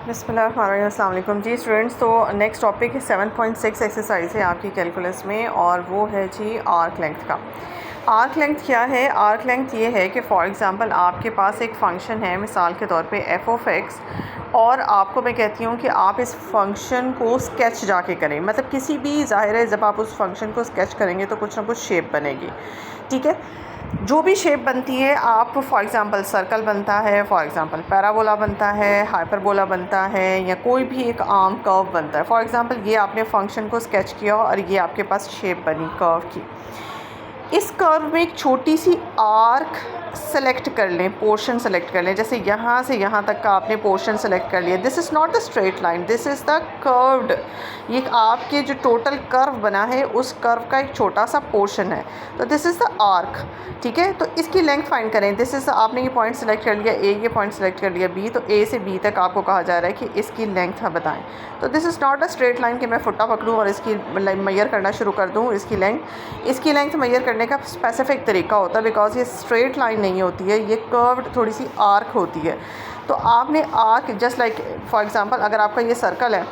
बिस्मिल्लाहिर्रहमानिर्रहीम। अस्सलाम वालेकुम जी स्टूडेंट्स। तो नेक्स्ट टॉपिक है 7.6 एक्सरसाइज है आपकी कैलकुलस में, और वो है जी आर्क लेंथ का। आर्क लेंथ क्या है? आर्क लेंथ ये है कि फॉर एग्ज़ाम्पल आपके पास एक फ़ंक्शन है, मिसाल के तौर पे f(x), और आपको मैं कहती हूँ कि आप इस फंक्शन को स्केच जाके करें, मतलब किसी भी, ज़ाहिर है जब आप उस फंक्शन को स्केच करेंगे तो कुछ ना कुछ शेप बनेगी, ठीक है। जो भी शेप बनती है, आप फॉर एग्ज़ाम्पल सर्कल बनता है, फॉर एग्ज़ाम्पल पैराबोला बनता है, हाइपरबोला बनता है, या कोई भी एक आर्म कर्व बनता है। फॉर एग्ज़ाम्पल ये आपने फंक्शन को स्केच किया और ये आपके पास शेप बनी कर्व की। इस कर्व में एक छोटी सी आर्क सेलेक्ट कर लें, पोर्शन सेलेक्ट कर लें। जैसे यहाँ से यहाँ तक का आपने पोर्शन सेलेक्ट कर लिया। This is not the straight line, this is the curved. ये आपके जो टोटल कर्व बना है उस कर्व का एक छोटा सा पोर्शन है, तो दिस इज़ द आर्क, ठीक है। तो इसकी लेंथ फाइंड करें। दिस इज़, आपने ये पॉइंट सेलेक्ट कर लिया ए, ये पॉइंट सेलेक्ट कर लिया बी, तो ए से बी तक आपको कहा जा रहा है कि इसकी लेंथ बताएं। तो this is not a straight line कि मैं फुट्टा पकड़ूँ और इसकी मैयर करना शुरू कर दूँ। इसकी लेंथ मैयर करने का स्पेसिफिक तरीका होता है, बिकॉज ये स्ट्रेट लाइन नहीं होती है, ये कर्व्ड थोड़ी सी आर्क होती है। तो आपने arc just like for example अगर आपका ये सर्कल है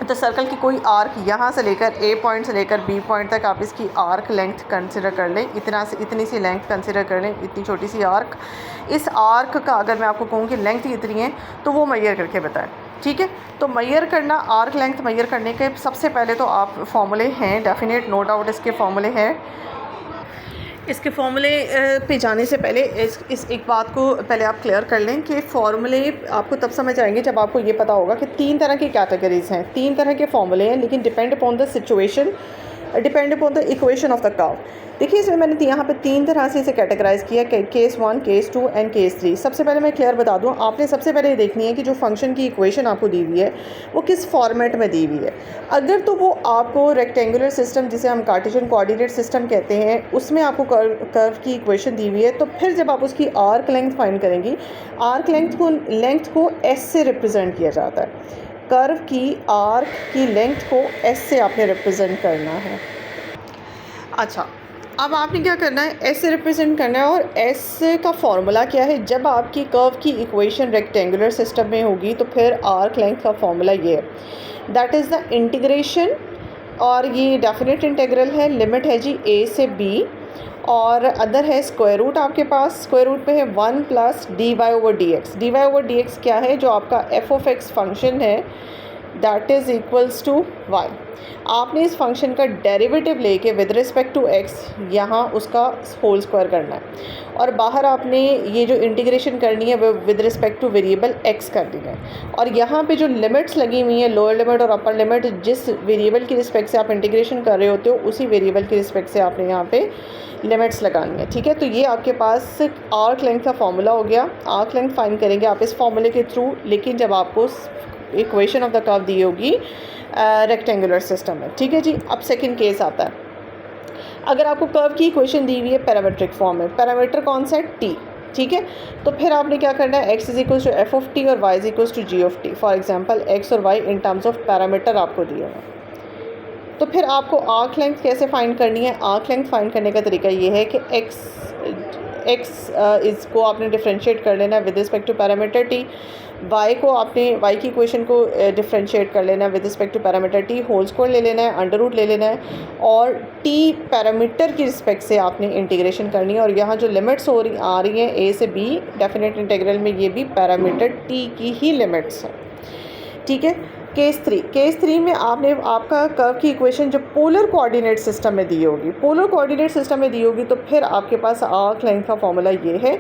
तो सर्कल की कोई आर्क यहाँ से लेकर ए पॉइंट से लेकर बी पॉइंट तक आप इसकी आर्क लेंथ कंसिडर कर लें। इतनी सी लेंथ कंसिडर कर लें, इतनी छोटी सी आर्क। इस आर्क का अगर मैं आपको कहूँ कि लेंथ इतनी है तो वो मैयर करके बताएं, ठीक है। तो मैयर करना, आर्क लेंथ मैयर करने के सबसे पहले तो आप फॉर्मूले हैं, डेफिनेट नो डाउट इसके फॉर्मूले हैं। इसके फॉर्मूले पे जाने से पहले इस एक बात को पहले आप क्लियर कर लें कि फॉर्मूले आपको तब समझ आएंगे जब आपको ये पता होगा कि 3 तरह की कैटेगरीज़ हैं, 3 तरह के फॉर्मूले हैं, लेकिन depend upon the situation, depend upon the equation of the curve. देखिए इसमें मैंने यहाँ पे 3 तरह से इसे कैटेगराइज़ किया, केस 1, केस 2 एंड केस 3। सबसे पहले मैं क्लियर बता दूँ, आपने सबसे पहले ये देखनी है कि जो फंक्शन की इक्वेशन आपको दी हुई है वो किस फॉर्मेट में दी हुई है। अगर तो वो आपको रेक्टेंगुलर सिस्टम, जिसे हम कार्टेशियन कोऑर्डिनेट सिस्टम कहते हैं, उसमें आपको कर्व की इक्वेशन दी हुई है, तो फिर जब आप उसकी आर्क लेंथ फाइंड करेंगी, आर्क लेंथ को एस से रिप्रेजेंट किया जाता है। कर्व की आर्क की लेंथ को एस से आपने रिप्रेजेंट करना है। अच्छा, अब आपने क्या करना है, एस से रिप्रेजेंट करना है। और एस का फॉर्मूला क्या है? जब आपकी कर्व की इक्वेशन रेक्टेंगुलर सिस्टम में होगी तो फिर आर्क लेंथ का फॉर्मूला ये है, दैट इज़ द इंटीग्रेशन, और ये डेफिनेट इंटीग्रल है, लिमिट है जी ए से बी, और अदर है स्क्वायर रूट। आपके पास स्क्वायर रूट पे है 1 plus d y over d x. D y over d x क्या है? जो आपका एफ ऑफ एक्स फंक्शन है, that is equals to y. आपने इस फंक्शन का डेरिवेटिव लेके विद रिस्पेक्ट टू एक्स यहाँ उसका होल स्क्वायर करना है, और बाहर आपने ये जो इंटीग्रेशन करनी है वो with respect two variable x करनी है। और यहाँ पे जो लिमिट्स लगी हुई हैं, लोअर लिमिट और अपर लिमिट, जिस वेरिएबल की रिस्पेक्ट से आप इंटीग्रेशन कर रहे होते हो उसी वेरिएबल की रिस्पेक्ट से आपने यहाँ पे लिमिट्स लगानी है, ठीक है। तो ये आपके पास आर्क लेंथ का फॉर्मूला हो गया। आर्क लेंथ फाइंड करेंगे आप इस फॉर्मूले के थ्रू, लेकिन जब आपको इक्वेशन ऑफ द कर्व दी होगी रेक्टेंगुलर सिस्टम में, ठीक है जी। अब सेकंड केस आता है, अगर आपको कर्व की इक्वेशन दी हुई है पैरामीट्रिक फॉर्म में, पैरामीटर कौन सा है? टी, ठीक है। तो फिर आपने क्या करना है, x is equals to f of t और y is equals to g of t. For example x और y in terms of parameter आपको दिए हैं। तो फिर आपको आर्क लेंथ कैसे फाइंड करनी है? आर्क लेंथ फाइंड करने का तरीका ये है कि इसको आपने डिफरेंशिएट कर लेना है with respect to parameter t, y को आपने y की इक्वेशन को डिफरेंशिएट कर लेना है with respect to parameter t, whole square ले लेना है, अंडर रूट ले लेना है, और t पैरामीटर की रिस्पेक्ट से आपने इंटीग्रेशन करनी है। और यहाँ जो लिमिट्स आ रही हैं a से b, डेफिनेट इंटीग्रल में ये भी पैरामीटर t की ही लिमिट्स हैं, ठीक है। केस 3 में आपने आपका कर्व की इक्वेशन जो पोलर कोऑर्डिनेट सिस्टम में दी होगी, पोलर कोऑर्डिनेट सिस्टम में दी होगी, तो फिर आपके पास आर्क लेंथ का फॉर्मूला ये है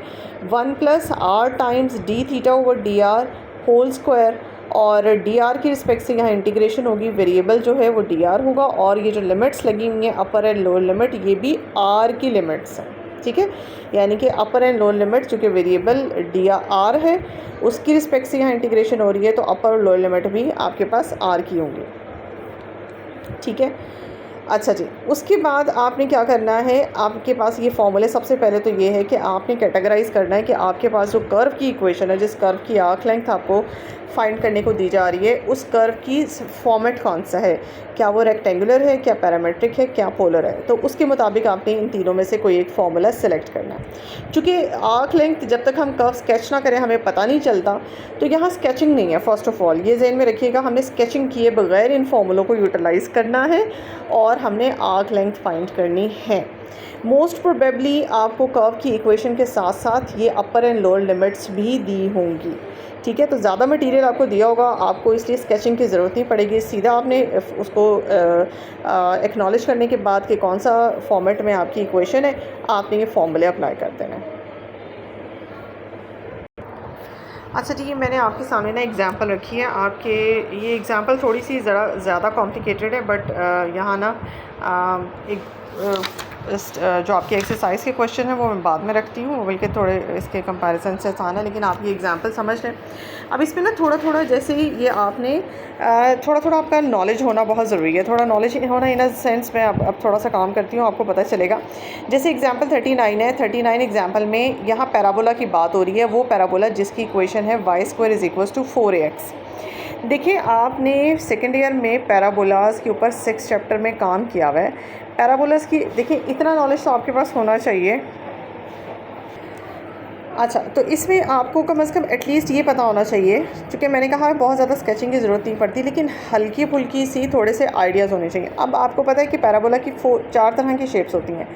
1 plus r times d theta over d r whole square, और डी आर की रिस्पेक्ट से यहाँ इंटीग्रेशन होगी, वेरिएबल जो है वो डी आर होगा, और ये जो लिमिट्स लगी हुई हैं अपर एंड लोअर लिमिट, ये भी आर की लिमिट्स हैं, ठीक है। यानी कि अपर एंड लोअर लिमिट चूँकि वेरिएबल डी आर है उसकी रिस्पेक्ट से यहाँ इंटीग्रेशन हो रही है, तो अपर और लोअर लिमिट भी आपके पास आर की होंगी, ठीक है। अच्छा जी, उसके बाद आपने क्या करना है, आपके पास ये फॉर्मूले, सबसे पहले तो ये है कि आपने कैटेगराइज़ करना है कि आपके पास जो कर्व की इक्वेशन है, जिस कर्व की आर्क लेंथ आपको फाइंड करने को दी जा रही है उस कर्व की फॉर्मेट कौन सा है, क्या वो रेक्टेंगुलर है, क्या पैरामेट्रिक है, क्या पोलर है। तो उसके मुताबिक आपने इन तीनों में से कोई एक फार्मूला सेलेक्ट करना है। चूँकि आर्क लेंथ जब तक हम कर्व स्केच ना करें हमें पता नहीं चलता, तो यहाँ स्केचिंग नहीं है। फर्स्ट ऑफ ऑल ये ज़हन में रखिएगा, हमने स्केचिंग किए बगैर इन फार्मूलों को यूटिलाइज़ करना है और हमने आर्क लेंथ फाइंड करनी है। मोस्ट प्रोबेबली आपको कर्व की इक्वेशन के साथ साथ ये अपर एंड लोअर लिमिट्स भी दी होंगी, ठीक है। तो ज़्यादा मटेरियल आपको दिया होगा, आपको इसलिए स्केचिंग की ज़रूरत नहीं पड़ेगी। सीधा आपने उसको एक्नॉलेज करने के बाद कि कौन सा फॉर्मेट में आपकी इक्वेशन है, आपने ये फॉर्मूले अप्लाई कर देना है। अच्छा ठीक है, मैंने आपके सामने ना एग्ज़ाम्पल रखी है आपके। ये एग्ज़ाम्पल थोड़ी सी ज़रा ज़्यादा कॉम्प्लिकेटेड है, बट यहाँ ना जो आपके एक्सरसाइज के क्वेश्चन है वो मैं बाद में रखती हूँ, बल्कि थोड़े इसके कंपैरिजन से आसान है, लेकिन आप ये एग्जांपल समझ लें। अब इसमें ना थोड़ा थोड़ा जैसे ही ये आपने थोड़ा थोड़ा आपका नॉलेज होना बहुत ज़रूरी है। थोड़ा नॉलेज होना इन अ सेंस मैं अब थोड़ा सा काम करती हूँ, आपको पता चलेगा। जैसे एग्जाम्पल 39 है, 39 एग्जाम्पल में यहाँ पैराबोला की बात हो रही है। वो पैराबोला जिसकी इक्वेशन है y² = 4ax। देखिए आपने सेकेंड ईयर में पैराबोलास के ऊपर 6 चैप्टर में काम किया हुआ है। पैराबोलास की देखिए इतना नॉलेज तो आपके पास होना चाहिए। अच्छा, तो इसमें आपको कम से कम एटलीस्ट ये पता होना चाहिए, क्योंकि मैंने कहा बहुत ज़्यादा स्केचिंग की ज़रूरत नहीं पड़ती, लेकिन हल्की फुल्की सी थोड़े से आइडियाज़ होने चाहिए। अब आपको पता है कि पैराबोला की 4 तरह की शेप्स होती हैं।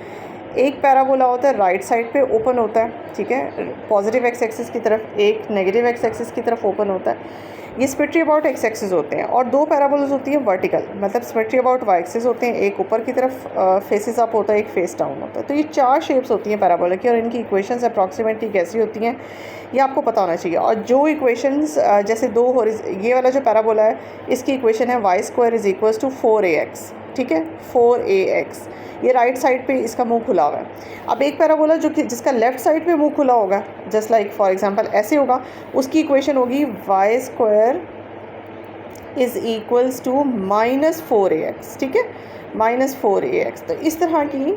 एक पैराबोला होता है राइट साइड पे ओपन होता है, ठीक है, पॉजिटिव एक्स एक्सिस की तरफ, एक नेगेटिव एक्स एक्सिस की तरफ ओपन होता है। ये सिमेट्री अबाउट एक्स एक्सिस होते हैं। और 2 पैराबोलास होती हैं वर्टिकल, मतलब सिमेट्री अबाउट वाई एक्सिस होते हैं। एक ऊपर की तरफ फेसेस अप होता है, एक फेस डाउन होता है। तो ये 4 शेप्स होती हैं पैराबोला की, और इनकी इक्वेशंस अप्रॉक्सीमेटली कैसी होती हैं ये आपको पता होना चाहिए। और जो इक्वेशंस जैसे ये वाला जो पैराबोला है इसकी इक्वेशन है y² = 4ax, ठीक है, 4ax। ये राइट साइड पे इसका मुंह खुला हुआ है। अब एक पैराबोला जिसका लेफ़्ट साइड पे मुंह खुला होगा, जस्ट लाइक फॉर एग्जांपल ऐसे होगा, उसकी इक्वेशन होगी y² = -4ax, ठीक है, -4ax। तो इस तरह की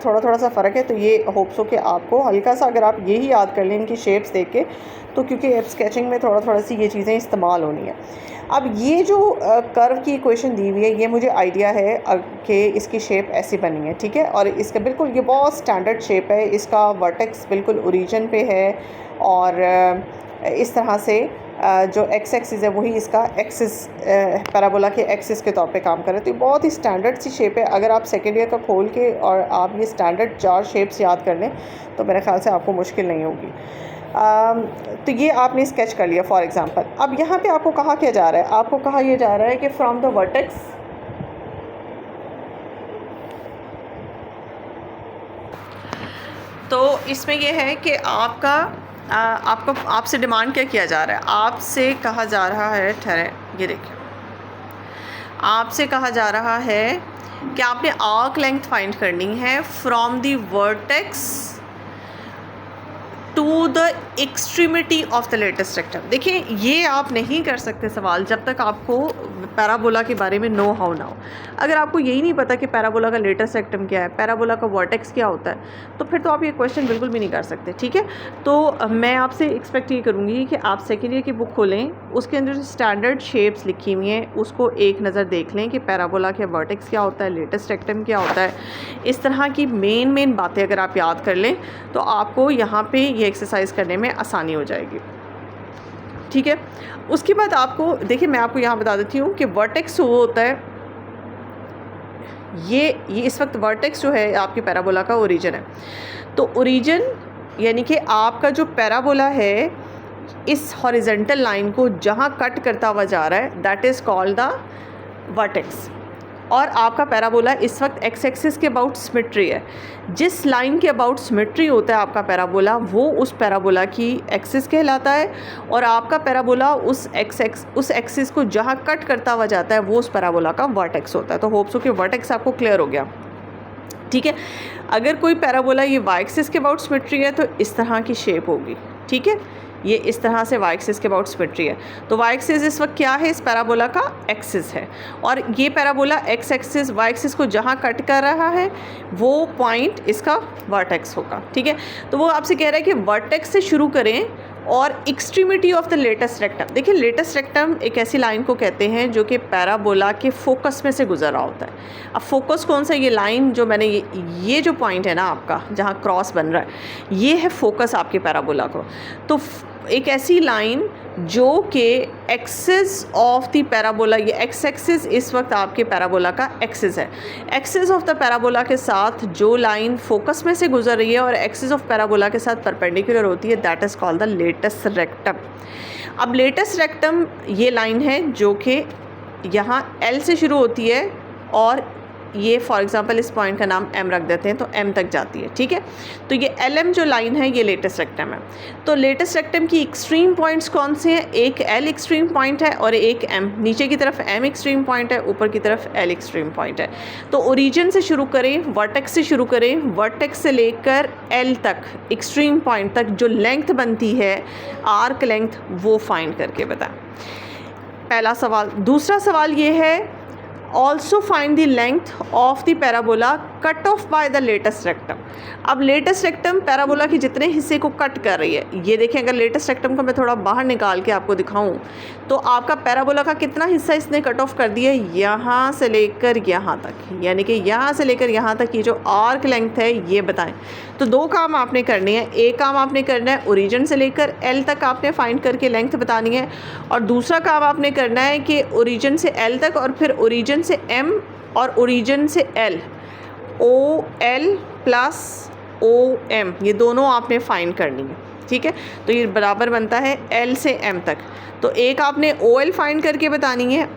थोड़ा थोड़ा सा फ़र्क है। तो ये होप्स हो कि आपको हल्का सा, अगर आप यही याद कर लें इनकी शेप्स देख के, तो क्योंकि अब स्केचिंग में थोड़ा सी ये चीज़ें इस्तेमाल होनी है। अब ये जो कर्व की इक्वेशन दी हुई है, ये मुझे आइडिया है कि इसकी शेप ऐसी बनी है, ठीक है। और इसका बिल्कुल ये बहुत स्टैंडर्ड शेप है। इसका वर्टेक्स बिल्कुल ओरिजिन पे है, और इस तरह से जो एक्स एक्सिस है वही इसका एक्सिस पैराबोला के एक्सिस के तौर पे काम कर रहे हैं। तो ये बहुत ही स्टैंडर्ड सी शेप है। अगर आप सेकेंड ईयर का खोल के और आप ये स्टैंडर्ड 4 शेप्स याद कर लें तो मेरे ख्याल से आपको मुश्किल नहीं होगी। तो ये आपने स्केच कर लिया फॉर एग्ज़ाम्पल। अब यहाँ पे आपको कहा क्या जा रहा है, आपको कहा यह जा रहा है कि फ्रॉम द वर्टेक्स, तो इसमें यह है कि आपसे डिमांड क्या किया जा रहा है। आपसे कहा जा रहा है, ठहरे, ये देखिए, आपसे कहा जा रहा है कि आपने आर्क लेंथ फाइंड करनी है from the vertex to the extremity of the latest rectum. देखिए ये आप नहीं कर सकते सवाल जब तक आपको पैराबोला के बारे में नो हाउ ना हो। अगर आपको यही नहीं पता कि पैराबोला का लेटेस्ट रेक्टम क्या है, पैराबोला का वर्टेक्स क्या होता है, तो फिर तो आप ये क्वेश्चन बिल्कुल भी नहीं कर सकते, ठीक है। तो मैं आपसे एक्सपेक्ट ये करूँगी कि आप सेकेंड ईयर की बुक खोलें, उसके अंदर जो स्टैंडर्ड शेप्स लिखी हुई हैं उसको एक नज़र देख लें कि पैराबोला के वर्टेक्स क्या होता है, लेटेस्ट रेक्टम क्या होता है। इस तरह की मेन बातें अगर आप याद कर लें तो आपको यहाँ पर ये एक्सरसाइज करने में आसानी हो जाएगी, ठीक है। उसके बाद आपको देखिए, मैं आपको यहाँ बता देती हूँ कि वर्टेक्स वो होता है, ये इस वक्त वर्टेक्स जो है आपके पैराबोला का ओरिजिन है। तो ओरिजिन यानी कि आपका जो पैराबोला है इस हॉरिजॉन्टल लाइन को जहाँ कट करता हुआ जा रहा है, that is called the vertex. और आपका पैराबोला इस वक्त एक्स एक्सिस के अबाउट सिमेट्री है। जिस लाइन के अबाउट सिमेट्री होता है आपका पैराबोला, वो उस पैराबोला की एक्सिस कहलाता है, और आपका पैराबोला उस एक्सिस को जहाँ कट करता हुआ जाता है वो उस पैराबोला का वर्टेक्स होता है। तो होप्स हो कि वर्टेक्स आपको क्लियर हो गया, ठीक है। अगर कोई पैराबोला ये वाई एक्सिस के अबाउट सिमेट्री है तो इस तरह की शेप होगी, ठीक है। ये इस तरह से वाई एक्सिस के अबाउट सिमेट्री है। तो वाई एक्सिस इस वक्त क्या है, इस पैराबोला का एक्सिस है, और ये parabola x axis y axis को जहाँ कट कर रहा है वो पॉइंट इसका वर्टेक्स होगा, ठीक है। तो वो आपसे कह रहा है कि वर्टेक्स से शुरू करें और extremity of the latest rectum. देखिए लेटेस्ट रेक्टम एक ऐसी लाइन को कहते हैं जो कि पैराबोला के फोकस में से गुजर रहा होता है। अब फोकस कौन सा, ये लाइन जो मैंने ये जो पॉइंट है ना आपका जहाँ क्रॉस बन रहा है, ये है फोकस आपके पैराबोला को। तो एक ऐसी लाइन जो कि एक्सिस ऑफ द पैराबोला, ये एक्स एक्सिस इस वक्त आपके पैराबोला का एक्सिस है, एक्सिस ऑफ द पैराबोला के साथ जो लाइन फोकस में से गुजर रही है और एक्सिस ऑफ पैराबोला के साथ परपेंडिकुलर होती है, that is called the latest rectum. अब लेटेस्ट रेक्टम ये लाइन है जो कि यहाँ एल से शुरू होती है और ये फॉर एग्जांपल इस पॉइंट का नाम एम रख देते हैं तो एम तक जाती है, ठीक है। तो ये एल एम जो लाइन है ये लेटेस्ट रेक्टम है। तो लेटेस्ट रेक्टम की एक्सट्रीम पॉइंट्स कौन से हैं, एक एल एक्सट्रीम पॉइंट है और एक एम, नीचे की तरफ एम एक्सट्रीम पॉइंट है, ऊपर की तरफ एल एक्सट्रीम पॉइंट है। तो ओरिजिन से शुरू करें, वर्टेक्स से शुरू करें, वर्टेक्स से लेकर एल तक एक्सट्रीम पॉइंट तक जो लेंथ बनती है आर्क लेंथ, वो फाइंड करके बताएं। पहला सवाल। दूसरा सवाल ये है also find the length of the parabola cut off by the latest rectum. अब लेटेस्ट रेक्टम पैराबोला के जितने हिस्से को कट कर रही है, ये देखें अगर लेटेस्ट रेक्टम को मैं थोड़ा बाहर निकाल के आपको दिखाऊं तो आपका पैराबोला का कितना हिस्सा इसने कट ऑफ कर दिया है, यहाँ से लेकर यहाँ तक, यानी कि यहाँ से लेकर यहाँ तक की जो आर्क लेंथ है ये बताएं। तो दो काम आपने करने हैं, एक काम आपने करना है ओरिजिन से लेकर एल तक आपने फाइंड करके लेंथ बतानी है, और दूसरा काम आपने करना है कि ओरिजिन से एल तक और फिर ओरिजिन से एम और ओरिजिन से l, o l plus o m, ये दोनों आपने फाइंड करनी है, ठीक है। तो ये बराबर बनता है एल से एम तक। तो एक आपने ओ एल फाइंड करके बतानी है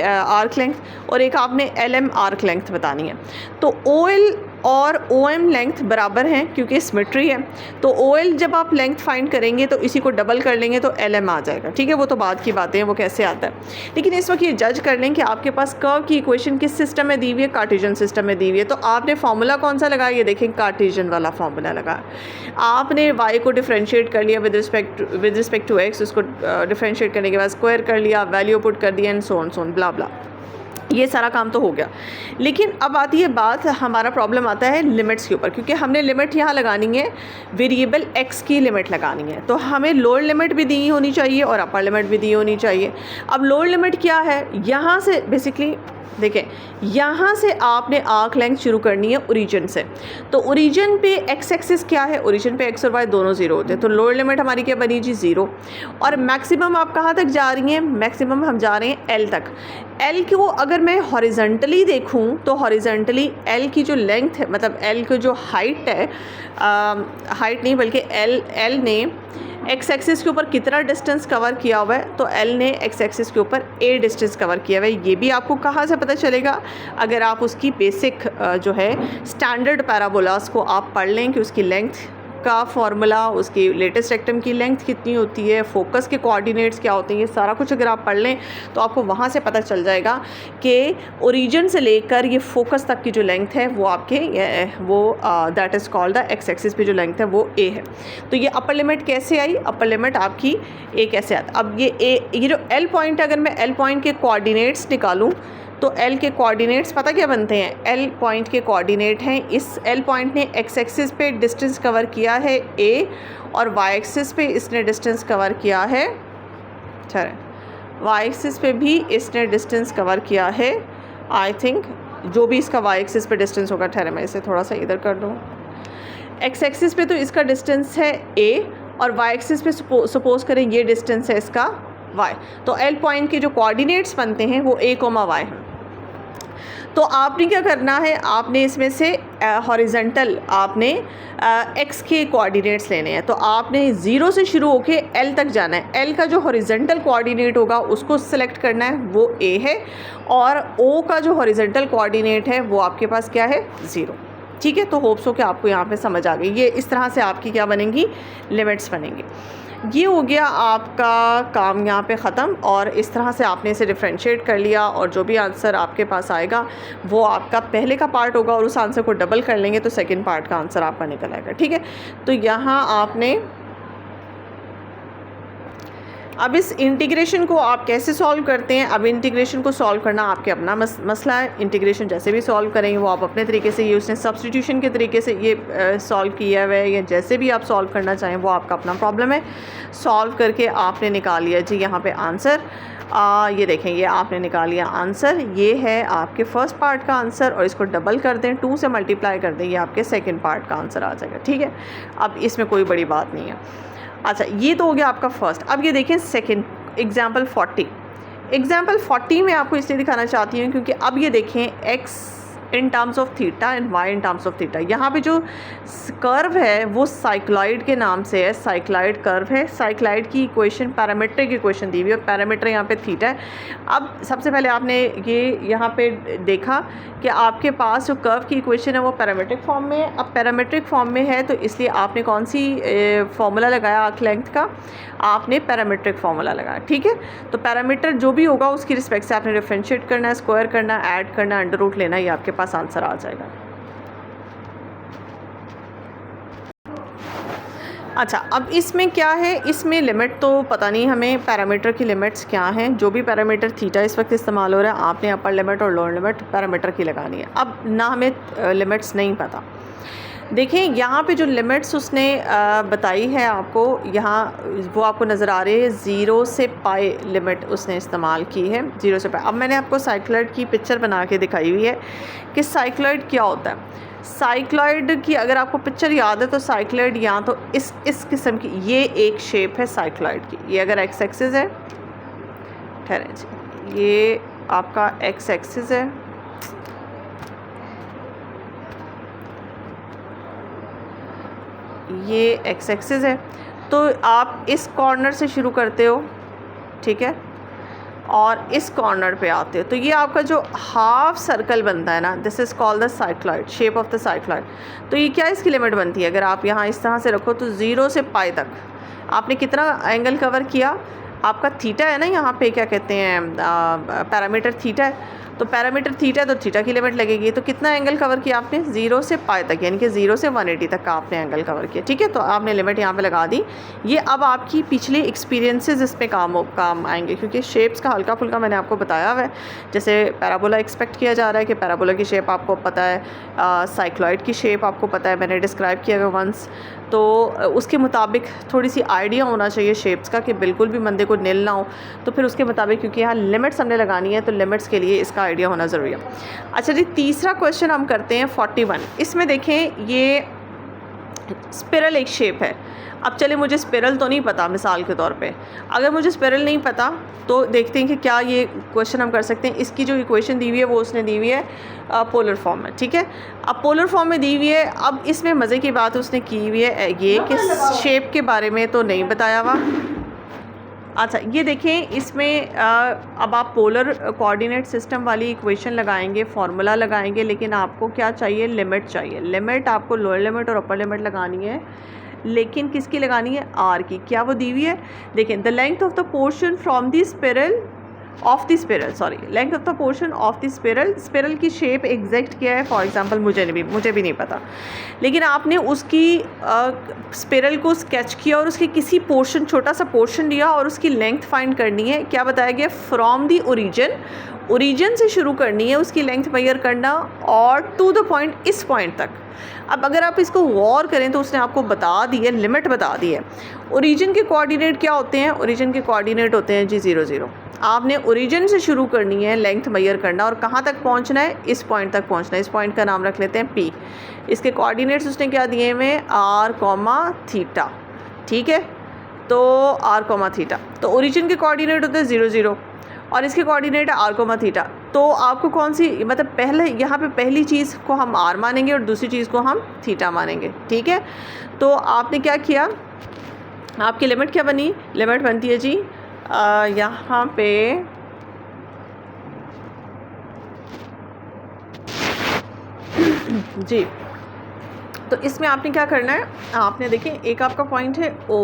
आर्क लेंथ, और एक आपने एल एम आर्क लेंथ बतानी है। तो ओ एल और ओ एम लेंथ बराबर हैं क्योंकि सिमेट्री है। तो ओ एल जब आप लेंथ फाइंड करेंगे तो इसी को डबल कर लेंगे तो एल एम आ जाएगा, ठीक है। वो तो बाद की बातें हैं, वो कैसे आता है। लेकिन इस वक्त ये जज कर लें कि आपके पास कर्व की इक्वेशन किस सिस्टम में दी हुई है, कार्टेशियन सिस्टम में दी हुई है। तो आपने फार्मूला कौन सा लगाया, ये देखें कार्टेशियन वाला फार्मूला लगा। आपने वाई को डिफ्रेंशिएट कर लिया विद रिस्पेक्ट टू एक्स, उसको डिफ्रेंशिएट करने के बाद स्क्वायर कर लिया, वैल्यू पुट कर दिया एंड सो ऑन ब्ला ब्ला, ये सारा काम तो हो गया। लेकिन अब आती है बात, हमारा प्रॉब्लम आता है लिमिट्स के ऊपर, क्योंकि हमने लिमिट यहाँ लगानी है, वेरिएबल x की लिमिट लगानी है। तो हमें लोअर लिमिट भी दी होनी चाहिए और अपर लिमिट भी दी होनी चाहिए। अब लोअर लिमिट क्या है, यहाँ से बेसिकली देखें, यहाँ से आपने आर्क लेंथ शुरू करनी है ओरिजिन से। तो ओरिजिन पे एक्स एक्सिस क्या है, ओरिजिन पे एक्स और वाई दोनों जीरो होते हैं। तो लोअर लिमिट हमारी क्या बनी जी, ज़ीरो। और मैक्सिमम आप कहाँ तक जा रही हैं, मैक्सिमम हम जा रहे हैं एल तक। एल को अगर मैं हॉरिजॉन्टली देखूँ तो हॉरिजॉन्टली एल की जो लेंथ है, मतलब एल की जो हाइट है, हाइट नहीं बल्कि एल ने एक्स एक्सिस के ऊपर कितना डिस्टेंस कवर किया हुआ है, तो एल ने एक्स एक्सिस के ऊपर ए डिस्टेंस कवर किया हुआ है। ये भी आपको कहाँ से पता चलेगा, अगर आप उसकी बेसिक जो है स्टैंडर्ड पैराबोलास को आप पढ़ लें कि उसकी लेंथ का फॉर्मूला, उसकी लेटेस्ट रेक्टम की लेंथ कितनी होती है, फोकस के कोऑर्डिनेट्स क्या होते हैं, ये सारा कुछ अगर आप पढ़ लें तो आपको वहाँ से पता चल जाएगा कि ओरिजिन से लेकर ये फोकस तक की जो लेंथ है वो आपके वो that is called the x axis पे जो लेंथ है वो ए है। तो ये अपर लिमिट कैसे आई, अपर लिमिट आपकी ए कैसे आता। अब ये जो एल पॉइंट है, अगर मैं एल पॉइंट के कोऑर्डिनेट्स निकालूँ तो एल के कोऑर्डिनेट्स पता क्या बनते हैं, एल पॉइंट के कोऑर्डिनेट हैं, इस एल पॉइंट ने एक्स एक्सिस पे डिस्टेंस कवर किया है ए, और वाई एक्सिस पे इसने डिस्टेंस कवर किया है, वाई एक्सिस पे भी इसने डिस्टेंस कवर किया है। आई थिंक जो भी इसका वाई एक्सिस पे डिस्टेंस होगा, ठहरे मैं इसे थोड़ा सा इधर कर दूँ। एक्स एक्सिस पे तो इसका डिस्टेंस है ए, और वाई एक्सिस पे सपोज करें ये डिस्टेंस है इसका y। तो एल पॉइंट के जो कोऑर्डिनेट्स बनते हैं वो a, y हैं। तो आपने क्या करना है, आपने इसमें से हॉरिजॉन्टल आपने x के कोऑर्डिनेट्स लेने हैं। तो आपने ज़ीरो से शुरू होके l तक जाना है। l का जो हॉरिजॉन्टल कोऑर्डिनेट होगा उसको सिलेक्ट करना है, वो a है, और o का जो हॉरिजॉन्टल कोऑर्डिनेट है वो आपके पास क्या है, ज़ीरो, ठीक है। तो होप्स हो कि आपको यहाँ पे समझ आ गई। ये इस तरह से आपकी क्या बनेंगी, लिमिट्स बनेंगी। ये हो गया आपका काम यहाँ पे ख़त्म, और इस तरह से आपने इसे डिफ्रेंशिएट कर लिया, और जो भी आंसर आपके पास आएगा वो आपका पहले का पार्ट होगा, और उस आंसर को डबल कर लेंगे तो सेकंड पार्ट का आंसर आपका निकल आएगा, ठीक है। तो यहाँ आपने अब इस इंटीग्रेशन को आप कैसे सॉल्व करते हैं? अब इंटीग्रेशन को सॉल्व करना आपके अपना मसला है। इंटीग्रेशन जैसे भी सॉल्व करेंगे वो आप अपने तरीके से, ये उसने सब्स्टिट्यूशन के तरीके से ये सॉल्व किया हुआ है, या जैसे भी आप सॉल्व करना चाहें वो आपका अपना प्रॉब्लम है। सॉल्व करके आपने निकाल लिया जी यहाँ पे आंसर। ये देखें, ये आपने निकाल लिया आंसर। ये है आपके फर्स्ट पार्ट का आंसर, और इसको डबल कर दें, 2 से मल्टीप्लाई कर दें, ये आपके सेकंड पार्ट का आंसर आ जाएगा। ठीक है, अब इसमें कोई बड़ी बात नहीं है। अच्छा, ये तो हो गया आपका फर्स्ट। अब ये देखें सेकंड एग्जाम्पल 40। एग्जाम्पल 40 में आपको इसलिए दिखाना चाहती हूँ क्योंकि अब ये देखें x in terms of theta and y in terms of theta. यहाँ पे जो कर्व है वो साइक्लॉइड के नाम से है, साइक्लॉइड कर्व है। साइक्लॉइड की इक्वेशन पैरामीट्रिक इक्वेशन दी हुई है, पैरामीटर यहाँ पे थीटा है। अब सबसे पहले आपने ये यहाँ पे देखा कि आपके पास जो कर्व की इक्वेशन है वो पैरामीट्रिक फॉर्म में है। अब पैरामीट्रिक फॉर्म में है तो इसलिए आपने कौन सी फार्मूला लगाया आर्क लेंथ का? आपने पैरामीट्रिक फार्मूला लगाया। ठीक है, तो पैरामीटर जो भी होगा उसकी रिस्पेक्ट से आपने डिफरेंशिएट करना है, स्क्वायर करना, ऐड करना, अंडर रूट लेना, ये आपके पास आंसर आ जाएगा। अच्छा, अब इसमें क्या है, इसमें लिमिट तो पता नहीं हमें पैरामीटर की लिमिट्स क्या हैं। जो भी पैरामीटर थीटा इस वक्त इस्तेमाल हो रहा है, आपने अपर लिमिट और लोअर लिमिट पैरामीटर की लगानी है। अब ना हमें लिमिट्स नहीं पता। देखें यहाँ पे जो लिमिट्स उसने बताई है आपको, यहाँ वो आपको नज़र आ रही है, 0 से पाई लिमिट उसने इस्तेमाल की है, 0 से पाई। अब मैंने आपको साइक्लॉइड की पिक्चर बना के दिखाई हुई है कि साइक्लॉइड क्या होता है। साइक्लॉइड की अगर आपको पिक्चर याद है तो साइक्लॉइड यहाँ तो इस किस्म की ये एक शेप है साइक्लॉइड की। ये अगर एक्स एक्सिस है, ठहरें जी, ये आपका एक्स एक्सिस है, ये एक्स एक्सिस है। तो आप इस कॉर्नर से शुरू करते हो, ठीक है, और इस कॉर्नर पे आते हो तो ये आपका जो हाफ सर्कल बनता है ना, this is called the cycloid, shape of the cycloid. तो ये क्या इसकी लिमिट बनती है? अगर आप यहाँ इस तरह से रखो तो 0 से पाई तक आपने कितना एंगल कवर किया? आपका थीटा है ना, यहाँ पे क्या कहते हैं, पैरामीटर थीटा है। तो पैरामीटर थीटा है तो थीटा की लिमिट लगेगी। तो कितना एंगल कवर किया आपने? 0 से पाई तक, यानी कि 0 से 180 तक का आपने एंगल कवर किया। ठीक है, तो आपने लिमिट यहाँ पे लगा दी। ये अब आपकी पिछले एक्सपीरियंसेस इस पे काम आएंगे, क्योंकि शेप्स का हल्का फुल्का मैंने आपको बताया हुआ है। जैसे पैराबोला एक्सपेक्ट किया जा रहा है कि पैराबोला की शेप आपको पता है, साइक्लॉइड की शेप आपको पता है, मैंने डिस्क्राइब किया हुआ वंस। तो उसके मुताबिक थोड़ी सी आइडिया होना चाहिए शेप्स का, कि बिल्कुल भी बंदे को नील ना हो। तो फिर उसके मुताबिक, क्योंकि यहाँ लिमिट्स हमने लगानी है, तो लिमिट्स के लिए इसका आइडिया होना ज़रूरी है। अच्छा जी, तीसरा क्वेश्चन हम करते हैं 41। इसमें देखें, ये स्पिरल एक शेप है। अब चले, मुझे स्पिरल तो नहीं पता, मिसाल के तौर पे अगर मुझे स्पिरल नहीं पता तो देखते हैं कि क्या ये क्वेश्चन हम कर सकते हैं। इसकी जो इक्वेशन दी हुई है वो उसने दी हुई है पोलर फॉर्म में। ठीक है, अब पोलर फॉर्म में दी हुई है। अब इसमें मज़े की बात उसने की हुई है ये कि शेप के बारे में तो नहीं बताया हुआ। अच्छा, ये देखें, इसमें अब आप पोलर कोऑर्डिनेट सिस्टम वाली इक्वेशन लगाएंगे, फार्मूला लगाएंगे, लेकिन आपको क्या चाहिए? लिमिट चाहिए। लिमिट आपको लोअर लिमिट और अपर लिमिट लगानी है, लेकिन किसकी लगानी है? आर की। क्या वो दी हुई है? देखें, the length of the portion from the spiral of the spiral, sorry, length of the portion of the spiral. Spiral की शेप एग्जैक्ट क्या है? फॉर एग्जांपल मुझे भी नहीं पता, लेकिन आपने उसकी स्पिरल को स्केच किया और उसके किसी पोर्शन, छोटा सा पोर्शन लिया और उसकी लेंथ फाइंड करनी है। क्या बताया गया? फ्रॉम द ओरिजिन से शुरू करनी है, उसकी लेंथ मेजर करना, और टू द पॉइंट, इस पॉइंट तक। अब अगर आप इसको गौर करें तो उसने आपको बता दी है, लिमिट बता दी है। ओरिजिन के कोऑर्डिनेट क्या होते हैं? ओरिजिन के कोऑर्डिनेट होते हैं जी 0 0। आपने ओरिजिन से शुरू करनी है, लेंथ मेजर करना, और कहाँ तक पहुँचना है? इस पॉइंट तक पहुँचना है। इस पॉइंट का नाम रख लेते हैं P। इसके कोऑर्डिनेट्स उसने क्या दिए हुए? R, theta. ठीक है, तो R, थीटा। तो ओरिजिन के कोऑर्डिनेट होते हैं 0 0 और इसके कोऑर्डिनेट है R, थीटा। तो आपको कौन सी, मतलब पहले यहाँ पे पहली चीज़ को हम R मानेंगे और दूसरी चीज़ को हम थीटा मानेंगे। ठीक है, तो आपने क्या किया? आपकी लिमिट क्या बनी? लिमिट बनती है जी यहाँ पे जी। तो इसमें आपने क्या करना है? आपने देखें, एक आपका पॉइंट है O,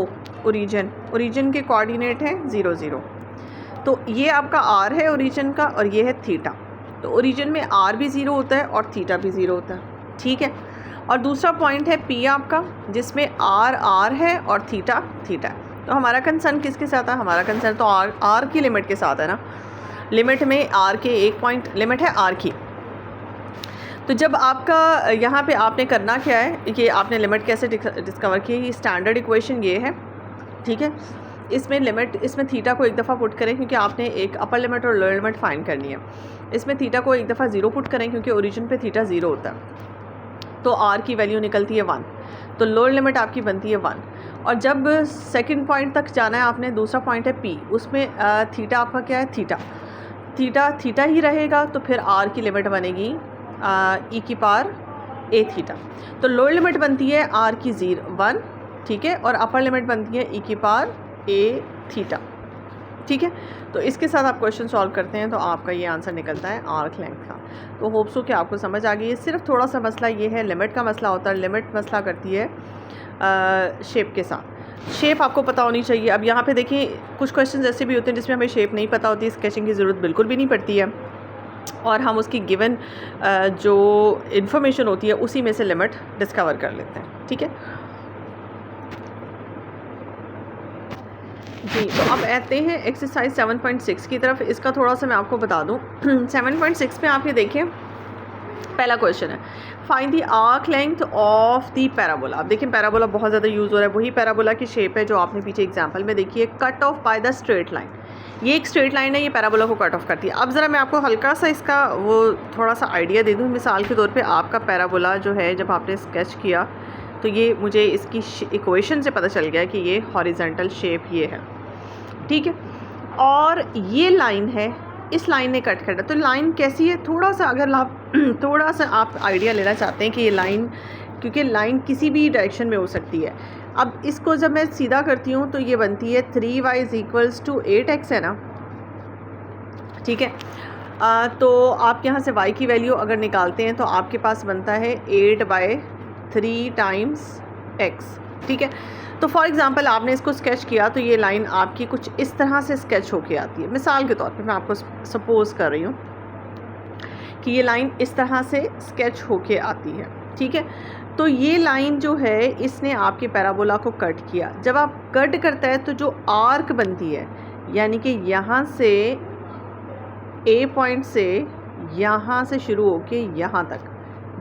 ओरिजिन के कोऑर्डिनेट है 0 0। तो ये आपका R है ओरिजिन का, और ये है थीटा। तो ओरिजिन में R भी 0 होता है और थीटा भी 0 होता है। ठीक है, और दूसरा पॉइंट है P आपका, जिसमें R है और थीटा है। तो हमारा कंसर्न किसके साथ है? हमारा कंसर्न तो आर की लिमिट के साथ है ना। लिमिट में आर के एक पॉइंट लिमिट है आर की। तो जब आपका यहाँ पे आपने करना क्या है कि आपने लिमिट कैसे डिस्कवर की, स्टैंडर्ड इक्वेशन ये है, ठीक है। इसमें लिमिट, इसमें थीटा को एक दफ़ा पुट करें क्योंकि आपने एक अपर लिमिट और लोअर लिमिट फाइंड करनी है। इसमें थीटा को एक दफ़ा 0 पुट करें क्योंकि ओरिजिन पे थीटा 0 होता है, तो आर की वैल्यू निकलती है 1, तो लोअर लिमिट आपकी बनती है 1। और जब सेकंड पॉइंट तक जाना है आपने, दूसरा पॉइंट है पी, उसमें थीटा आपका क्या है? थीटा ही रहेगा, तो फिर आर की लिमिट बनेगी ई की पावर ए थीटा। तो लोअर लिमिट बनती है आर की 1, ठीक है, और अपर लिमिट बनती है ई की पावर ए थीटा, ठीक है। तो इसके साथ आप क्वेश्चन सॉल्व करते हैं तो आपका ये आंसर निकलता है आर्क लेंथ का। तो होप्स हो कि आपको समझ आ गई है। सिर्फ थोड़ा सा मसला ये है, लिमिट का मसला होता है, लिमिट मसला करती है शेप के साथ। शेप आपको पता होनी चाहिए। अब यहाँ पे देखिए कुछ क्वेश्चन ऐसे भी होते हैं जिसमें हमें शेप नहीं पता होती, स्केचिंग की ज़रूरत बिल्कुल भी नहीं पड़ती है, और हम उसकी गिवन जो इन्फॉर्मेशन होती है उसी में से लिमिट डिस्कवर कर लेते हैं, ठीक है जी। तो अब आते हैं एक्सरसाइज 7.6 की तरफ। इसका थोड़ा सा मैं आपको बता दूं। 7.6 में आप ये देखिए, पहला क्वेश्चन है find the arc length of the parabola. अब देखिए पैराबोला बहुत ज़्यादा यूज़ हो रहा है, वही पैराबोला की शेप है जो आपने पीछे एग्जाम्पल में देखी है, cut off by the straight line. ये एक स्ट्रेट लाइन है, ये पैराबोला को कट ऑफ करती है। अब ज़रा मैं आपको हल्का सा इसका वो थोड़ा सा आइडिया दे दूँ। मिसाल के तौर पे आपका पैराबोला जो है जब आपने स्केच किया तो ये मुझे इसकी इक्वेशन से पता चल गया कि ये हॉरिजॉन्टल शेप ये है, ठीक है, और ये लाइन है, इस लाइन ने कट करना। तो लाइन कैसी है, थोड़ा सा अगर आप थोड़ा सा आप आइडिया लेना चाहते हैं कि ये लाइन, क्योंकि लाइन किसी भी डायरेक्शन में हो सकती है। अब इसको जब मैं सीधा करती हूँ तो ये बनती है 3y = 8x है ना, ठीक है। तो आप यहाँ से y की वैल्यू अगर निकालते हैं तो आपके पास बनता है 8/3 टाइम्स x, ठीक है। तो फॉर एग्ज़ाम्पल आपने इसको स्केच किया तो ये लाइन आपकी कुछ इस तरह से स्केच होके आती है। मिसाल के तौर पे मैं आपको सपोज़ कर रही हूँ कि ये लाइन इस तरह से स्केच होके आती है, ठीक है। तो ये लाइन जो है इसने आपके पैराबोला को कट किया। जब आप कट करता है तो जो आर्क बनती है, यानी कि यहाँ से ए पॉइंट से यहाँ से शुरू होके यहाँ तक,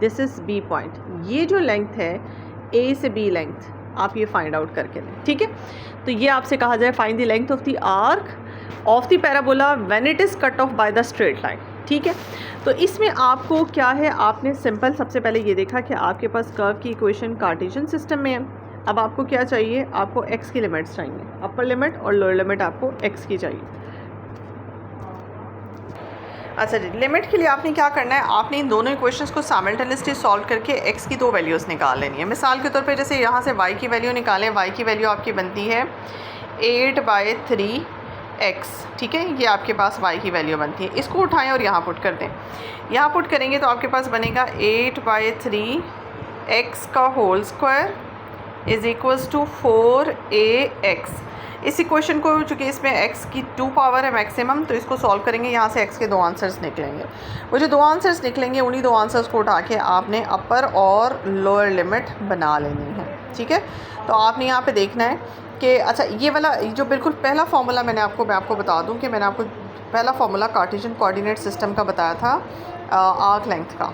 दिस इज़ बी पॉइंट, ये जो लेंथ है ए से बी लेंथ आप ये फाइंड आउट करके दें, ठीक है। तो ये आपसे कहा जाए find the length of the arc of the parabola when it is cut off by the straight line, ठीक है। तो इसमें आपको क्या है, आपने सिंपल सबसे पहले ये देखा कि आपके पास कर्व की इक्वेशन कार्टेशियन सिस्टम में है। अब आपको क्या चाहिए, आपको x की लिमिट्स चाहिए, अपर लिमिट और लोअर लिमिट आपको x की चाहिए। अच्छा जी, लिमिट के लिए आपने क्या करना है, आपने इन दोनों इक्वेशंस को साइमल्टेनियसली सॉल्व करके x की 2 वैल्यूज़ निकाल लेनी है। मिसाल के तौर पे जैसे यहाँ से y की वैल्यू निकालें, y की वैल्यू आपकी बनती है 8/3x, ठीक है, ये आपके पास y की वैल्यू बनती है। इसको उठाएं और यहाँ पुट कर दें। यहाँ पुट करेंगे तो आपके पास बनेगा 8/3x का होल स्क्वायर = 4ax। इस इक्वेशन को, चूँकि इसमें x की 2 पावर है मैक्सिमम, तो इसको सॉल्व करेंगे, यहाँ से x के 2 आंसर्स निकलेंगे। वो जो 2 आंसर्स निकलेंगे उन्हीं 2 आंसर्स को उठा के आपने अपर और लोअर लिमिट बना लेनी है, ठीक है। तो आपने यहाँ पे देखना है कि अच्छा ये वाला जो बिल्कुल पहला फार्मूला मैं आपको बता दूं कि मैंने आपको पहला फार्मूला कार्टेशियन कोऑर्डिनेट सिस्टम का बताया था आर्क लेंथ का।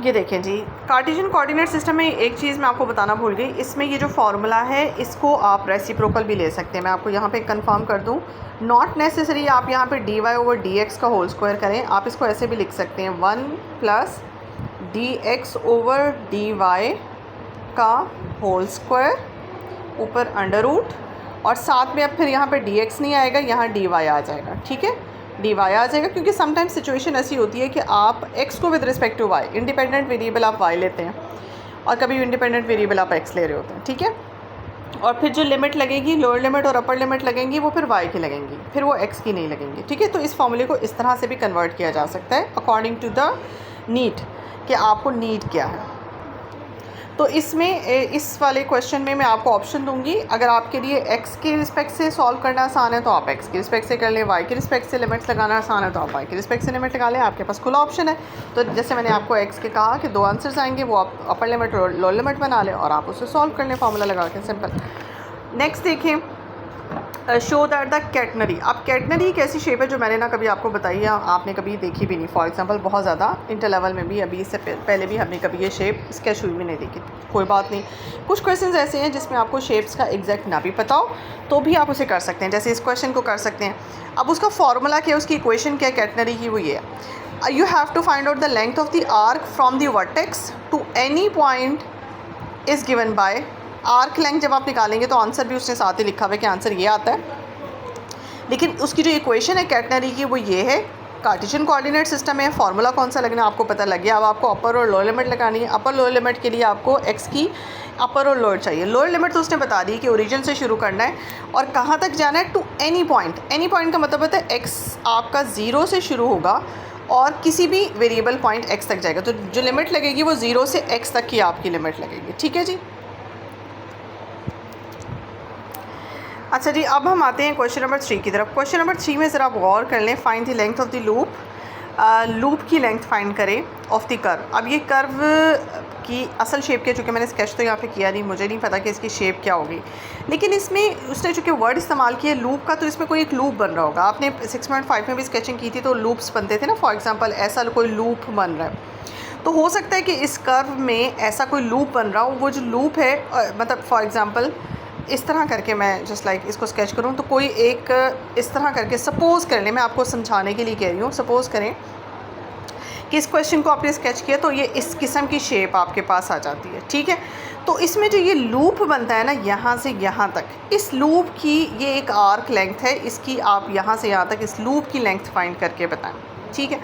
ये देखें जी, कार्टेशियन कोऑर्डिनेट सिस्टम में एक चीज़ मैं आपको बताना भूल गई, इसमें ये जो फार्मूला है इसको आप रेसिप्रोकल भी ले सकते हैं। मैं आपको यहाँ पे कंफर्म कर दूँ, नॉट नेसेसरी आप यहाँ पे dy/dx का होल स्क्वायर करें, आप इसको ऐसे भी लिख सकते हैं 1 + dx/dy का होल स्क्वायर ऊपर √ और साथ में अब फिर यहाँ पे dx नहीं आएगा, यहाँ dy आ जाएगा, ठीक है, dy आ जाएगा। क्योंकि समटाइम्स सिचुएशन ऐसी होती है कि आप x को with respect to y, independent variable आप y लेते हैं और कभी इंडिपेंडेंट वेरिएबल आप x ले रहे होते हैं, ठीक है। और फिर जो लिमिट लगेगी, लोअर लिमिट और अपर लिमिट लगेंगी, वो फिर y की लगेंगी, फिर वो x की नहीं लगेंगी, ठीक है। तो इस फॉर्मूले को इस तरह से भी कन्वर्ट किया जा सकता है अकॉर्डिंग टू द नीड, कि आपको नीड क्या है। तो इसमें इस वाले क्वेश्चन में मैं आपको ऑप्शन दूंगी, अगर आपके लिए x के रिस्पेक्ट से सॉल्व करना आसान है तो आप x के रिस्पेक्ट से कर लें, y के रिस्पेक्ट से लिमिट्स लगाना आसान है तो आप y के रिस्पेक्ट से लिमिट लगा लें, आपके पास खुला ऑप्शन है। तो जैसे मैंने आपको x के कहा कि 2 आंसर्स आएंगे, वो आप अपर लिमिट और लोअर लिमिट बना लें और आप उसे सॉल्व कर लें फार्मूला लगा के, सिंपल। नेक्स्ट देखें, शो दैट द कैटनरी। अब कैटनरी एक ऐसी शेप है जो मैंने ना कभी आपको बताई है, आपने कभी देखी भी नहीं। फॉर एग्जांपल बहुत ज़्यादा इंटर लेवल में भी अभी इससे पहले भी हमने कभी ये शेप स्केच हुई भी नहीं देखी। कोई बात नहीं, कुछ क्वेश्चंस ऐसे हैं जिसमें आपको शेप्स का एग्जैक्ट ना भी पता हो तो भी आप उसे कर सकते हैं, जैसे इस क्वेश्चन को कर सकते हैं। अब उसका फॉर्मूला क्या है, उसकी इक्वेशन क्या है कैटनरी की, वो ये है, you have to find out the length of the arc from the vertex to any point is given by. Arc length जब आप निकालेंगे तो आंसर भी उसने साथ ही लिखा हुआ है कि आंसर ये आता है, लेकिन उसकी जो इक्वेशन है कैटनरी की वो ये है। कार्टेशियन कोऑर्डिनेट सिस्टम है, फार्मूला कौन सा लगना है आपको पता लग गया। अब आपको अपर और लोअर लिमिट लगानी है। अपर लोअर लिमिट के लिए आपको एक्स की अपर और लोअर चाहिए। लोअर लिमिट तो उसने बता दी कि ओरिजिन से शुरू करना है और कहाँ तक जाना है, to any point. Any point का मतलब होता है एक्स आपका 0 से शुरू होगा और किसी भी वेरिएबल पॉइंट एक्स तक जाएगा, तो जो लिमिट लगेगी वो 0 से एक्स तक की आपकी लिमिट लगेगी। ठीक है जी। अच्छा जी, अब हम आते हैं क्वेश्चन नंबर 3 की तरफ। क्वेश्चन नंबर 3 में ज़रा आप गौर कर लें। Find the length of the loop. Loop की लेंथ फाइंड करें ऑफ द कर्व। अब ये कर्व की असल शेप क्या, चूँकि मैंने स्केच तो यहाँ पे किया नहीं, मुझे नहीं पता कि इसकी शेप क्या होगी, लेकिन इसमें उसने चूँकि वर्ड इस्तेमाल किया लूप का, तो इसमें कोई एक लूप बन रहा होगा। आपने 6.5 में भी स्केचिंग की थी तो लूप्स बनते थे ना। फॉर एग्जांपल ऐसा कोई लूप बन रहा है, तो हो सकता है कि इस कर्व में ऐसा कोई लूप बन रहा हो। वो जो लूप है मतलब फॉर एग्जांपल इस तरह करके मैं जस्ट लाइक इसको स्केच करूँ, तो कोई एक इस तरह करके सपोज़ कर लें, मैं आपको समझाने के लिए कह रही हूँ। सपोज़ करें कि इस क्वेश्चन को आपने स्केच किया तो ये इस किस्म की शेप आपके पास आ जाती है। ठीक है, तो इसमें जो ये लूप बनता है ना यहाँ से यहाँ तक, इस लूप की ये एक आर्क लेंथ है, इसकी आप यहाँ से यहाँ तक इस लूप की लेंथ फाइंड करके बताएं। ठीक है,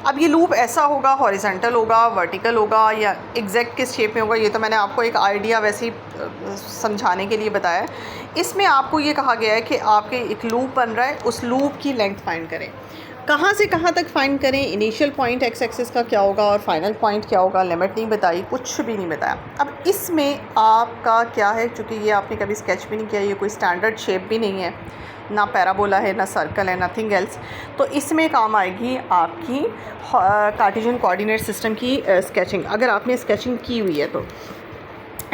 अब ये लूप ऐसा होगा, हॉरिजॉन्टल होगा, वर्टिकल होगा, या एग्जैक्ट किस शेप में होगा, ये तो मैंने आपको एक आइडिया वैसे ही समझाने के लिए बताया। इसमें आपको ये कहा गया है कि आपके एक लूप बन रहा है, उस लूप की लेंथ फाइंड करें। कहाँ से कहाँ तक फाइंड करें, इनिशियल पॉइंट एक्स एक्सिस का क्या होगा और फाइनल पॉइंट क्या होगा, लिमिट नहीं बताई, कुछ भी नहीं बताया। अब इसमें आपका क्या है, चूँकि ये आपने कभी स्केच भी नहीं किया, ये कोई स्टैंडर्ड शेप भी नहीं है, ना पैराबोला है, ना सर्कल है, नथिंग एल्स, तो इसमें काम आएगी आपकी कार्टेशियन कोऑर्डिनेट सिस्टम की स्केचिंग। अगर आपने स्केचिंग की हुई है तो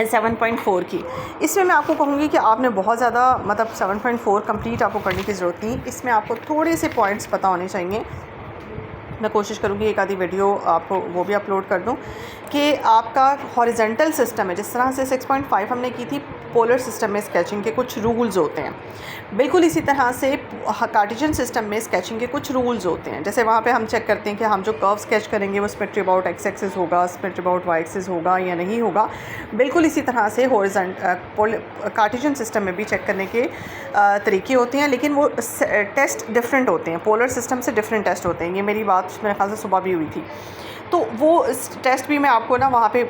7.4 की, इसमें मैं आपको कहूँगी कि आपने बहुत ज़्यादा मतलब 7.4 कंप्लीट आपको करने की ज़रूरत नहीं। इसमें आपको थोड़े से पॉइंट्स पता होने चाहिए। मैं कोशिश करूँगी एक आधी वीडियो आपको वो भी अपलोड कर दूँ कि आपका हॉरिजॉन्टल सिस्टम है, जिस तरह से 6.5 हमने की थी, पोलर सिस्टम में स्केचिंग के कुछ रूल्स होते हैं। बिल्कुल इसी तरह से कार्टेशियन सिस्टम में स्केचिंग के कुछ रूल्स होते हैं। जैसे वहाँ पे हम चेक करते हैं कि हम जो कर्व स्केच करेंगे वो सिमेट्री अबाउट एक्स एक्सिस होगा, सिमेट्री अबाउट वाई एक्सिस होगा या नहीं होगा। बिल्कुल इसी तरह से कार्टेशियन सिस्टम में भी चेक करने के तरीके होते हैं, लेकिन वो टेस्ट डिफरेंट होते हैं, पोलर सिस्टम से डिफरेंट टेस्ट होते हैं। ये मेरी बात मेरे ख्याल से सुबह भी हुई थी, तो वो टेस्ट भी मैं आपको ना वहाँ पे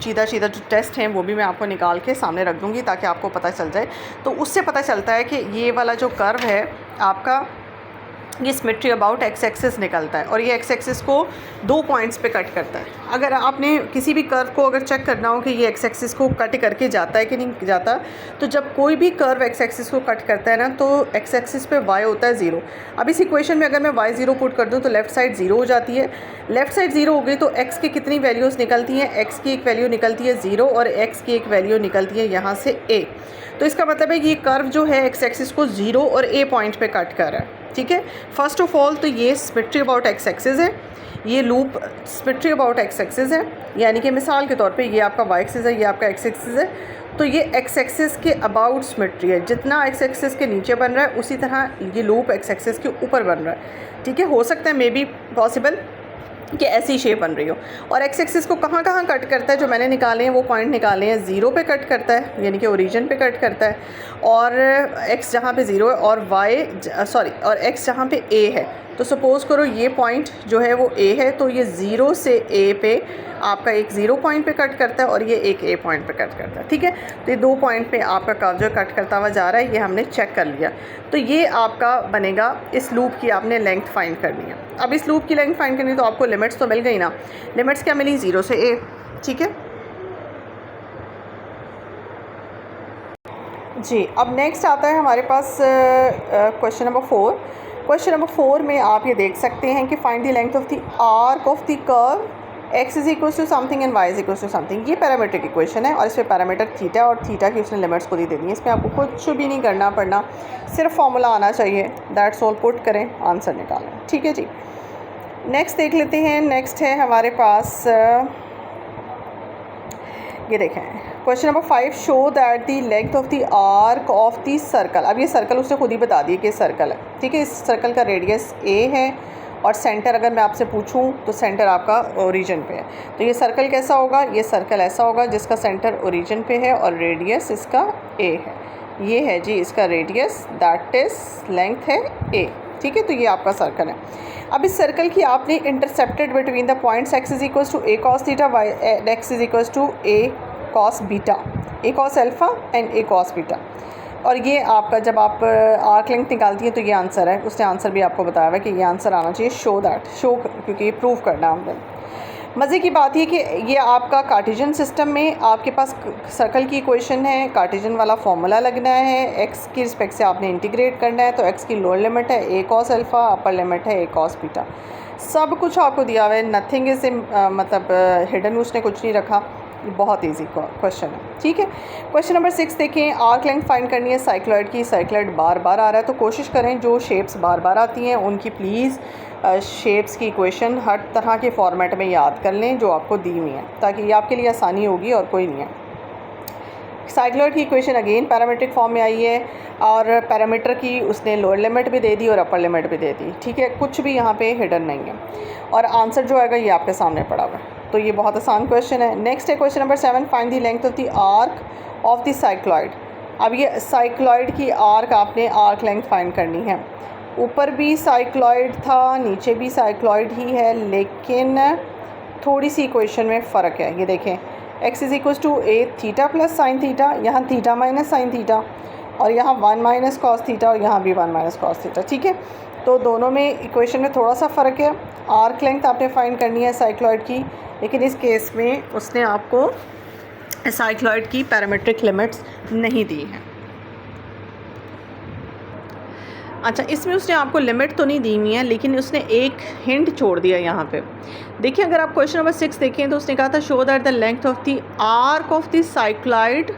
सीधा जो टेस्ट हैं वो भी मैं आपको निकाल के सामने रख दूँगी ताकि आपको पता चल जाए। तो उससे पता चलता है कि ये वाला जो कर्व है आपका, ये सिमेट्री अबाउट एक्स एक्सिस निकलता है और ये एक्स एक्सिस को 2 पॉइंट्स पे कट करता है। अगर आपने किसी भी कर्व को अगर चेक करना हो कि ये एक्स एक्सिस को कट करके जाता है कि नहीं जाता, तो जब कोई भी कर्व एक्स एक्सिस को कट करता है ना, तो एक्स एक्सिस पे वाई होता है 0। अब इस इक्वेशन में अगर मैं वाई 0 पुट कर दूँ तो लेफ़्ट साइड 0 हो जाती है। लेफ़्ट साइड 0 हो गई तो एक्स की कितनी वैल्यूज़ निकलती हैं, एक्स की एक वैल्यू निकलती है 0 और एक्स की एक वैल्यू निकलती है यहाँ से a। तो इसका मतलब है कि ये कर्व जो है एक्स एक्सिस को 0 और a पॉइंट पे कट कर रहा है। ठीक है, फर्स्ट ऑफ ऑल तो ये सिमेट्री अबाउट एक्स एक्सिस है, ये loop symmetry about x axis है, यानी कि मिसाल के तौर पे ये आपका वाई एक्सिस है, ये आपका एक्स एक्सिस है, तो ये एक्स एक्सिस के अबाउट सिमेट्री है। जितना एक्स एक्सिस के नीचे बन रहा है उसी तरह ये लूप एक्स एक्सिस के ऊपर बन रहा है। ठीक है, हो सकता है मे बी पॉसिबल कि ऐसी शेप बन रही हो। और एक्स एक्सिस को कहाँ कहाँ कट करता है, जो मैंने निकाले हैं वो पॉइंट निकाले हैं, 0 पे कट करता है यानी कि ओरिजिन पे कट करता है, और एक्स जहाँ पे 0 है और और एक्स जहाँ पे a है। तो सपोज़ करो ये पॉइंट जो है वो a है, तो ये 0 से a पे आपका एक 0 पॉइंट पे कट करता है और ये एक a पॉइंट पे कट करता है। ठीक है, तो ये 2 पॉइंट पे आपका कर्व जो कट करता हुआ जा रहा है, ये हमने चेक कर लिया। तो ये आपका बनेगा, इस लूप की आपने लेंथ फाइंड करनी है। अब इस लूप की लेंथ फाइंड करनी तो आपको लिमिट्स तो मिल गई ना। लिमिट्स क्या मिली, 0 से a। ठीक है जी, अब नेक्स्ट आता है हमारे पास क्वेश्चन नंबर 4। क्वेश्चन नंबर 4 में आप ये देख सकते हैं कि find the length of the arc of the curve x is equal to something and y is equal to something. ये पैरामीट्रिक इक्वेशन है और इसमें पैरामीटर थीटा और थीटा की उसने लिमिट्स खुद ही दे दी है। इसमें आपको कुछ भी नहीं करना पड़ना, सिर्फ फार्मूला आना चाहिए, दैट्स ऑल। पुट करें, आंसर निकालें। ठीक है जी, नेक्स्ट देख लेते हैं। नेक्स्ट है हमारे पास ये देखें question number 5, show that the length of the arc of the circle. अब ये सर्कल उसने खुद ही बता दिया कि सर्कल है, ठीक है। इस सर्कल का रेडियस a है और सेंटर अगर मैं आपसे पूछूं तो सेंटर आपका ओरिजिन पे है। तो ये सर्कल कैसा होगा, ये सर्कल ऐसा होगा जिसका सेंटर ओरिजिन पे है और रेडियस इसका a है। ये है जी इसका रेडियस, दैट इज़ लेंथ है a, ठीक है। तो ये आपका सर्कल है। अब इस सर्कल की आपने intercepted between the points x is equals to a cos theta, x is equals to a cos beta, a cos alpha and a cos beta. और ये आपका जब आप आर्क लेंथ निकालती है तो ये आंसर है। उसने आंसर भी आपको बताया हुआ कि ये आंसर आना चाहिए। शो दैट, शो क्योंकि ये प्रूव करना हमने। मज़े की बात ये कि ये आपका कार्टेशियन सिस्टम में आपके पास सर्कल की इक्वेशन है, कार्टेशियन वाला फार्मूला लगना है, x की रिस्पेक्ट से आपने इंटीग्रेट करना है। तो x की लोअर लिमिट है a cos alpha, upper limit है a cos बीटा। सब कुछ आपको दिया हुआ है, नथिंग इज मतलब हिडन उसने कुछ नहीं रखा। बहुत इजी क्वेश्चन है, ठीक है। क्वेश्चन नंबर 6 देखें, आर्क लेंथ फाइंड करनी है साइक्लॉइड की। साइक्लॉइड बार बार आ रहा है तो कोशिश करें जो शेप्स बार बार आती हैं उनकी प्लीज़ शेप्स की इक्वेशन हर तरह के फॉर्मेट में याद कर लें जो आपको दी हुई है, ताकि ये आपके लिए आसानी होगी और कोई नहीं है। साइक्लॉइड की इक्वेशन अगेन पैरामीट्रिक फॉर्म में आई है और पैरामीटर की उसने लोअर लिमिट भी दे दी और अपर लिमिट भी दे दी, ठीक है। कुछ भी यहाँ पे हिडन नहीं है और आंसर जो आएगा ये आपके सामने पड़ा हुआ है। तो ये बहुत आसान क्वेश्चन है। नेक्स्ट है question number 7, find the length of the arc of the cycloid. अब ये साइक्लॉइड की आर्क आपने आर्क लेंथ फाइंड करनी है। ऊपर भी साइक्लॉइड था, नीचे भी साइक्लॉइड ही है, लेकिन थोड़ी सी इक्वेशन में फ़र्क है। ये देखें, x is equal to a theta plus sine theta, यहाँ थीटा माइनस साइन थीटा, और यहाँ 1 माइनस कॉस थीटा और यहाँ भी 1 माइनस कॉस थीटा, ठीक है। तो दोनों में इक्वेशन में थोड़ा सा फ़र्क है। आर्क लेंथ आपने फाइंड करनी है साइक्लॉइड की, लेकिन इस केस में उसने आपको साइक्लॉइड की पैरामीट्रिक लिमिट्स नहीं दी हैं। अच्छा, इसमें उसने आपको लिमिट तो नहीं दी हुई है, लेकिन उसने एक हिंट छोड़ दिया यहाँ पे। देखिए, अगर आप क्वेश्चन नंबर 6 देखें तो उसने कहा था show that the length of the arc of the cycloid.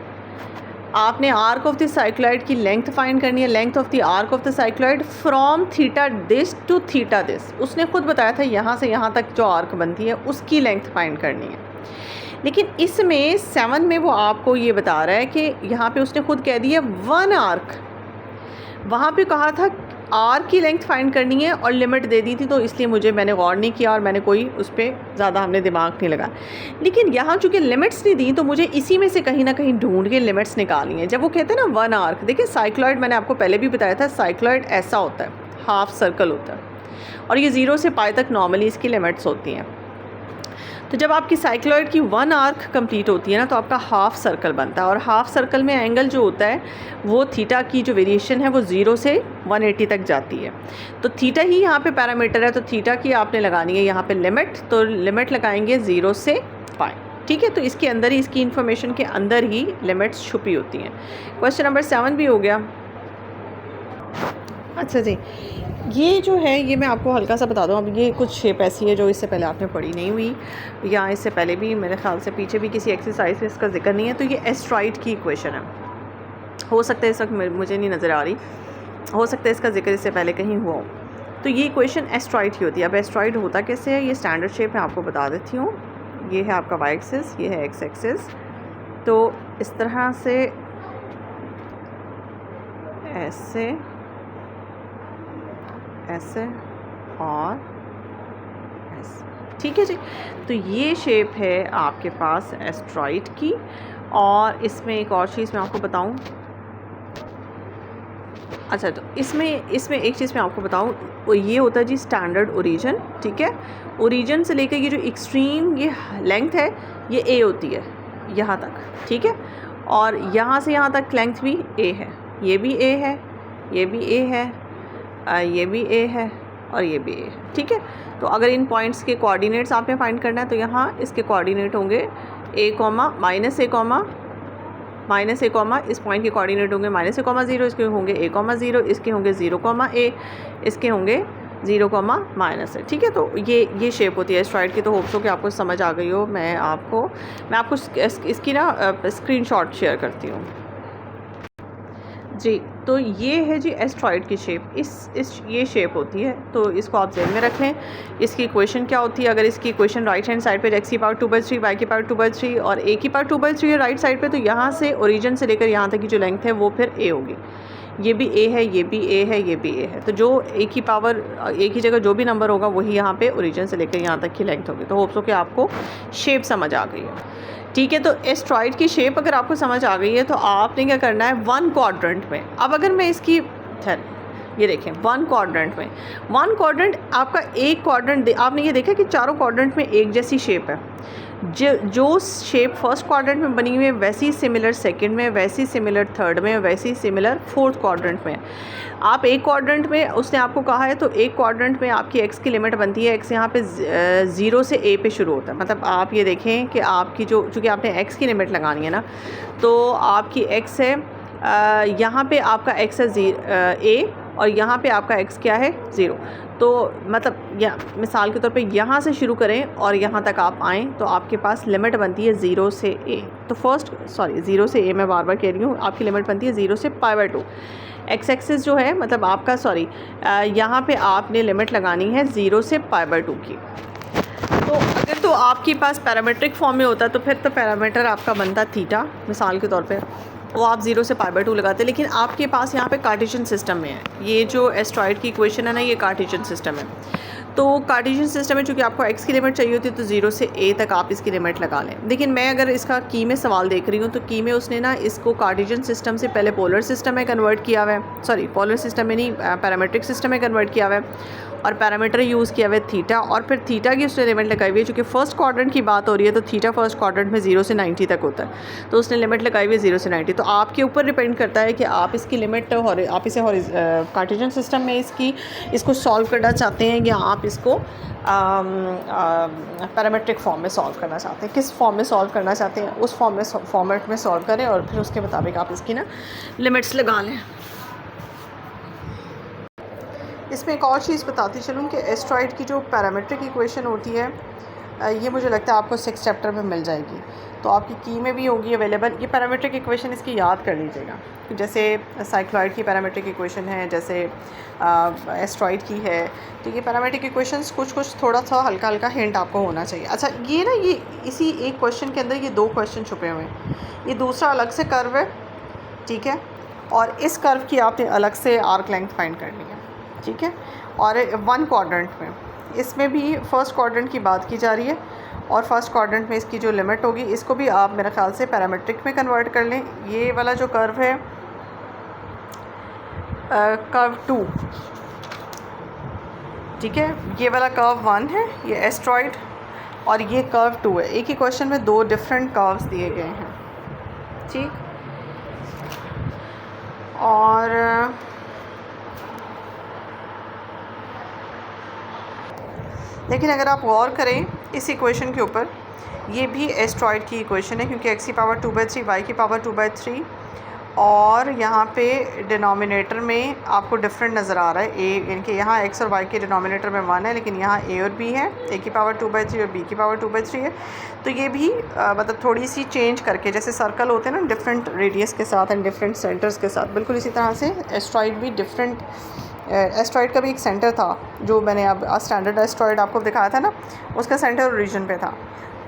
आपने आर्क ऑफ द साइक्लॉइड की लेंथ फाइंड करनी है, length of the arc of the cycloid from theta this to theta this. उसने खुद बताया था यहाँ से यहाँ तक जो आर्क बनती है उसकी लेंथ फाइंड करनी है। लेकिन इसमें 7 में वो आपको ये बता रहा है कि यहाँ पे उसने खुद कह दिया 1 आर्क, वहाँ पे कहा था आर्क की लेंथ फाइंड करनी है और लिमिट दे दी थी, तो इसलिए मैंने गौर नहीं किया और मैंने कोई उस पर ज़्यादा हमने दिमाग नहीं लगा। लेकिन यहाँ चूँकि लिमिट्स नहीं दी तो मुझे इसी में से कहीं ना कहीं ढूंढ के लिमिट्स निकालनी है। जब वो कहते हैं ना 1 आर्क, देखिए साइक्लॉइड मैंने आपको पहले भी बताया था, साइक्लॉइड ऐसा होता है, हाफ सर्कल होता है और ये 0 से पाई तक नॉर्मली इसकी लिमिट्स होती हैं। तो जब आपकी साइक्लॉइड की 1 आर्क कंप्लीट होती है ना तो आपका हाफ सर्कल बनता है और हाफ सर्कल में एंगल जो होता है वो थीटा की जो वेरिएशन है वो 0 से 180 तक जाती है। तो थीटा ही यहाँ पे पैरामीटर है, तो थीटा की आपने लगानी है यहाँ पे लिमिट। तो लिमिट लगाएंगे 0 से पाई, ठीक है। तो इसके अंदर ही, इसकी इन्फॉर्मेशन के अंदर ही लिमिट्स छुपी होती हैं। क्वेश्चन नंबर 7 भी हो गया। अच्छा जी, ये जो है ये मैं आपको हल्का सा बता दूं। अब ये कुछ शेप ऐसी है जो इससे पहले आपने पढ़ी नहीं हुई, या इससे पहले भी मेरे ख्याल से पीछे भी किसी एक्सरसाइज में इसका जिक्र नहीं है। तो ये एस्ट्रॉइड की इक्वेशन है। हो सकता है इस वक्त मुझे नहीं नज़र आ रही, हो सकता है इसका जिक्र इससे पहले कहीं हुआ हो। तो ये इक्वेशन एस्ट्रॉइड की होती है। अब एस्ट्रॉइड होता कैसे है, ये स्टैंडर्ड शेप मैं आपको बता देती हूँ। ये है आपका वाई एक्सिस, ये है एक्स एक्सिस। तो इस तरह से ऐसे ऐसे और ऐसे, ठीक है जी। तो ये शेप है आपके पास एस्ट्रॉइड की। और इसमें एक और चीज़ मैं आपको बताऊं। अच्छा, तो इसमें एक चीज़ मैं आपको बताऊं, वो ये होता है जी स्टैंडर्ड ओरिजिन, ठीक है। ओरिजिन से लेकर ये जो एक्सट्रीम ये लेंथ है ये ए होती है यहाँ तक, ठीक है। और यहाँ से यहाँ तक लेंथ भी ए है, ये भी ए है, ये भी ए है, ये भी ए है और ये भी ए है, ठीक है। तो अगर इन पॉइंट्स के कोऑर्डिनेट्स आपने फाइंड करना है तो यहाँ इसके कोऑर्डिनेट होंगे a comma minus A comma minus A comma, इस पॉइंट के कोऑर्डिनेट होंगे माइनस ए कॉमा 0, इसके होंगे a कॉमा 0, इसके होंगे 0 कॉमा ए, इसके होंगे 0, ठीक है। तो ये शेप होती है एस्ट्रॉइड की। तो होप्स हो कि आपको समझ आ गई हो। मैं आपको इसकी ना स्क्रीनशॉट शेयर करती हूँ जी। तो ये है जी एस्ट्रॉइड की शेप। ये शेप होती है। तो इसको आप ज़हन में रख लें। इसकी इक्वेशन क्या होती है? अगर इसकी इक्वेशन राइट हैंड साइड पे x की पावर 2/3, y की पावर 2/3 और a की पावर 2/3 है राइट साइड पे, तो यहाँ से ओरिजिन से लेकर यहाँ तक की जो लेंथ है वो फिर a होगी। ये भी a है, ये भी a है, ये भी a है। तो जो a की जगह जो भी नंबर होगा वही यहाँ पे ओरिजिन से लेकर यहाँ तक की लेंथ होगी। तो होप्स हो कि आपको शेप समझ आ गई है, ठीक है। तो एस्ट्रॉइड की शेप अगर आपको समझ आ गई है तो आपने क्या करना है, 1 क्वाड्रेंट में। अब अगर मैं इसकी ये देखें 1 क्वाड्रेंट में, 1 क्वाड्रेंट आपका एक क्वाड्रेंट आपने ये देखा कि चारों क्वाड्रेंट में एक जैसी शेप है। जो शेप फर्स्ट क्वाड्रेंट में बनी हुई है वैसी सिमिलर सेकंड में, वैसी सिमिलर थर्ड में, वैसी सिमिलर फोर्थ क्वाड्रेंट में। आप एक क्वाड्रेंट में उसने आपको कहा है तो एक क्वाड्रेंट में आपकी एक्स की लिमिट बनती है, एक्स यहाँ पे 0 से a पे शुरू होता है। मतलब आप ये देखें कि आपकी चूँकि आपने एक्स की लिमिट लगानी है ना, तो आपकी एक्स है यहाँ पे आपका एक्स है a और यहाँ पे आपका एक्स क्या है 0। तो मतलब या मिसाल के तौर पे यहाँ से शुरू करें और यहाँ तक आप आएँ तो आपके पास लिमिट बनती है 0 से a। तो 0 से a मैं बार बार कह रही हूँ, आपकी लिमिट बनती है 0 से π/2। एक्स एक्सिस जो है मतलब आपका यहाँ पे आपने लिमिट लगानी है 0 से π/2 की। तो अगर तो आपके पास पैरामीट्रिक फॉर्म में होता तो फिर तो पैरामीटर आपका बनता थीटा, मिसाल के तौर पे वो आप 0 से π/2 लगाते। लेकिन आपके पास यहाँ पे कार्टेशियन सिस्टम में है। ये जो एस्ट्रॉइड की इक्वेशन है ना, ये कार्टेशियन सिस्टम है। तो कार्टेशियन सिस्टम में चूँकि आपको एक्स की लिमिट चाहिए होती है तो 0 से a तक आप इसकी लिमिट लगा लें। लेकिन मैं अगर इसका की में सवाल देख रही हूँ तो की में उसने ना इसको कार्टेशियन सिस्टम से पहले पोलर सिस्टम में कन्वर्ट किया हुआ है, पोलर सिस्टम में नहीं, पैरामीट्रिक सिस्टम में कन्वर्ट किया हुआ है और पैरामीटर यूज़ किया हुआ है थीटा। और फिर थीटा की उसने लिमिट लगाई हुई है, चूँकि फर्स्ट क्वाड्रेंट की बात हो रही है तो थीटा फर्स्ट क्वाड्रेंट में 0 से 90 तक होता है। तो उसने लिमिट लगाई हुई है 0 से 90। तो आपके ऊपर डिपेंड करता है कि आप इसकी लिमिट आप इसे कार्टेशियन सिस्टम में इसको सॉल्व करना चाहते हैं या आप इसको पैरामीट्रिक फॉर्म में सॉल्व करना चाहते हैं। किस फॉर्म में सॉल्व करना चाहते हैं उस फॉर्मेट में सॉल्व करें और फिर उसके मुताबिक आप इसकी ना लिमिट्स लगा लें। इसमें एक और चीज़ बताती चलूँ कि एस्ट्रॉइड की जो पैरामीट्रिक इक्वेशन होती है ये मुझे लगता है आपको 6 चैप्टर में मिल जाएगी। तो आपकी की में भी होगी अवेलेबल। ये पैरामीट्रिक इक्वेशन इसकी याद कर लीजिएगा। जैसे साइक्लॉइड की पैरामीट्रिक इक्वेशन है, जैसे एस्ट्रॉइड की है। तो ये पैरामीट्रिक इक्वेशंस कुछ थोड़ा सा हल्का हिंट आपको होना चाहिए। अच्छा ये इसी एक क्वेश्चन के अंदर ये 2 क्वेश्चन छुपे हुए हैं। ये दूसरा अलग से कर्व है, ठीक है, और इस कर्व की आपने अलग से आर्क लेंथ फाइंड करनी है, ठीक है। और 1 क्वाड्रेंट में इसमें भी फर्स्ट क्वाड्रेंट की बात की जा रही है और फर्स्ट क्वाड्रेंट में इसकी जो लिमिट होगी इसको भी आप मेरे ख्याल से पैरामीट्रिक में कन्वर्ट कर लें। ये वाला जो कर्व है कर्व 2, ठीक है, ये वाला कर्व 1 है, ये एस्ट्रॉइड, और ये कर्व 2 है। एक ही क्वेश्चन में 2 डिफरेंट कर्व्स दिए गए हैं, ठीक। और लेकिन अगर आप गौर करें इस इक्वेशन के ऊपर, ये भी एस्ट्रॉइड की इक्वेशन है क्योंकि एक्स की पावर 2/3, वाई की पावर 2/3 और यहाँ पे डिनोमिनेटर में आपको डिफरेंट नज़र आ रहा है। ए यानी कि यहाँ एक्स और वाई के डिनोमिनेटर में 1 है लेकिन यहाँ ए और बी है, ए की पावर 2/3 और बी की पावर 2/3 है। तो ये भी मतलब थोड़ी सी चेंज करके, जैसे सर्कल होते हैं ना डिफरेंट रेडियस के साथ एंड डिफरेंट सेंटर्स के साथ, बिल्कुल इसी तरह से एस्ट्रॉइड भी डिफरेंट। एस्ट्रॉइड का भी एक सेंटर था जो मैंने अब स्टैंडर्ड एस्ट्रॉइड आपको दिखाया था ना, उसका सेंटर ओरिजिन पे था।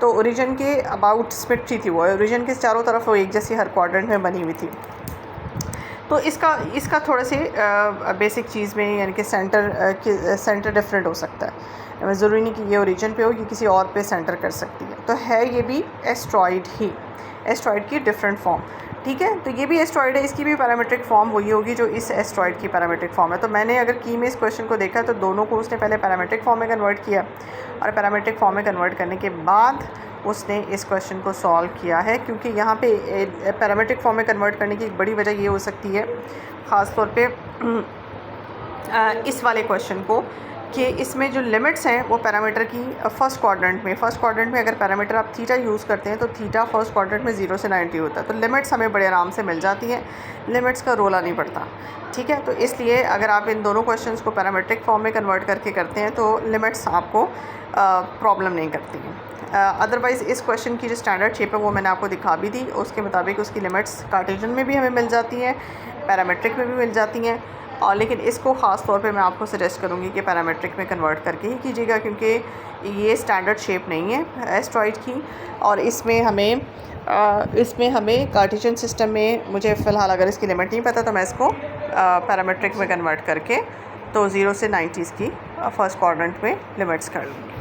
तो ओरिजिन के अबाउट सिमेट्री थी, वो ओरिजिन के चारों तरफ वो एक जैसी हर क्वाड्रेंट में बनी हुई थी। तो इसका थोड़े से बेसिक चीज़ में यानी कि सेंटर डिफरेंट हो सकता है। ज़रूरी नहीं कि ये ओरिजिन पे हो, ये किसी और पे सेंटर कर सकती है। तो है ये भी एस्ट्रॉइड ही, एस्ट्रॉइड की डिफरेंट फॉर्म, ठीक है। तो ये भी एस्ट्रॉइड है, इसकी भी पैरामीट्रिक फॉर्म वही होगी जो इस एस्ट्रॉइड की पैरामीट्रिक फॉर्म है। तो मैंने अगर की में इस क्वेश्चन को देखा तो दोनों को उसने पहले पैरामीट्रिक फॉर्म में कन्वर्ट किया और पैरामीट्रिक फॉर्म में कन्वर्ट करने के बाद उसने इस क्वेश्चन को सॉल्व किया है। क्योंकि यहाँ पे पैरामीट्रिक फॉर्म में कन्वर्ट करने की एक बड़ी वजह ये हो सकती है ख़ास तौर पे इस वाले क्वेश्चन को, कि इसमें जो लिमिट्स हैं वो पैरामीटर की फ़र्स्ट क्वाड्रेंट में अगर पैरामीटर आप थीटा यूज़ करते हैं तो थीटा फर्स्ट क्वाड्रेंट में 0 से 90 होता है, तो लिमिट्स हमें बड़े आराम से मिल जाती हैं, लिमिट्स का रोला नहीं पड़ता। ठीक है, तो इसलिए अगर आप इन दोनों क्वेश्चंस को पैरामीट्रिक फॉर्म में कन्वर्ट करके करते हैं तो लिमिट्स आपको प्रॉब्लम नहीं करती हैं। अदरवाइज़ इस क्वेश्चन की जो स्टैंडर्ड शेप है वो मैंने आपको दिखा भी दी, उसके मुताबिक उसकी लिमिट्स कार्टेशियन में भी हमें मिल जाती हैं, पैरामीट्रिक में भी मिल जाती हैं। और लेकिन इसको ख़ास तौर पे मैं आपको सजेस्ट करूँगी कि पैरामीट्रिक में कन्वर्ट करके ही कीजिएगा, क्योंकि ये स्टैंडर्ड शेप नहीं है एस्ट्रॉइड की, और इसमें हमें कार्टेशियन सिस्टम में मुझे फ़िलहाल अगर इसकी लिमिट नहीं पता तो मैं इसको पैरामीट्रिक में कन्वर्ट करके तो 0 से 90 की फर्स्ट क्वाड्रेंट में लिमिट्स कर लूँगी।